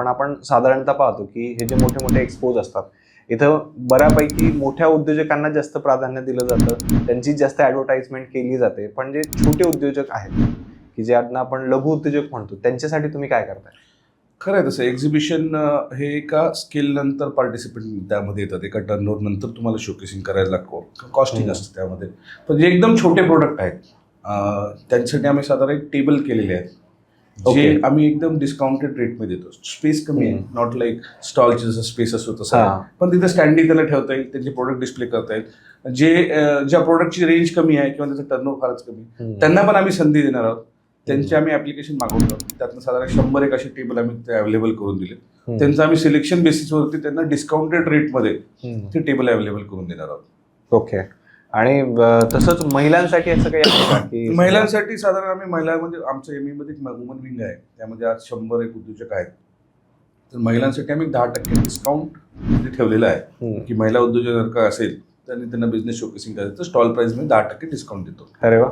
पण आपण साधारणतः पाहतो की हे जे मोठे मोठे एक्सपोज असतात इथं बऱ्यापैकी मोठ्या उद्योजकांना जास्त प्राधान्य दिलं जातं, त्यांची जास्त ॲडव्हर्टाइजमेंट केली जाते. पण जे छोटे उद्योजक आहेत की ज्यांना आपण लघु उद्योजक म्हणतो, त्यांच्यासाठी तुम्ही काय करताय? खरं आहे तसं. एक्झिबिशन हे एका स्किल नंतर पार्टिसिपेंट त्यामध्ये येतात. एका टर्नओव्हर नंतर तुम्हाला शोकेसिंग करायला लागतो, कॉस्टिंग असतं त्यामध्ये. पण जे एकदम छोटे प्रोडक्ट आहेत त्यांच्यासाठी आम्ही साधारण एक टेबल केलेले आहेत, जे आम्ही एकदम डिस्काउंटेड रेटमध्ये देतो. स्पेस कमी आहे, नॉट लाईक स्टॉलचे जसं स्पेस असतो तसं आहे. पण तिथे स्टँडी त्याला ठेवता येईल, त्यांचे प्रोडक्ट डिस्प्ले करता येईल. ज्या प्रोडक्टची रेंज कमी आहे किंवा त्याचं टर्नओव्हर फारच कमी, त्यांना पण आम्ही संधी देणार आहोत. त्यांचे आम्ही ऍप्लिकेशन मागवतो, त्यातनं साधारण 100 असे टेबल आम्ही ते अवेलेबल करून दिले. त्यांचं आम्ही सिलेक्शन बेसिसवरती त्यांना डिस्काउंटेड रेटमध्ये ते टेबल अवेलेबल करून देणार आहोत. ओके. आणि तसंच महिलांसाठी असं काही आहे का की महिलांसाठी साधारण आम्ही महिलांमध्ये आमच्या एमईमध्ये एक वुमन विंग आहे, त्यामध्ये आज 100 एक उद्योजक आहेत. तर महिलांसाठी आम्ही 10% डिस्काउंट ठेवलेलं आहे की महिला उद्योजक जर का असेल त्यांनी त्यांना बिझनेस शोकेसिंग करायचं तर स्टॉल प्राइसमध्ये 10% डिस्काउंट देतो. अरे वा.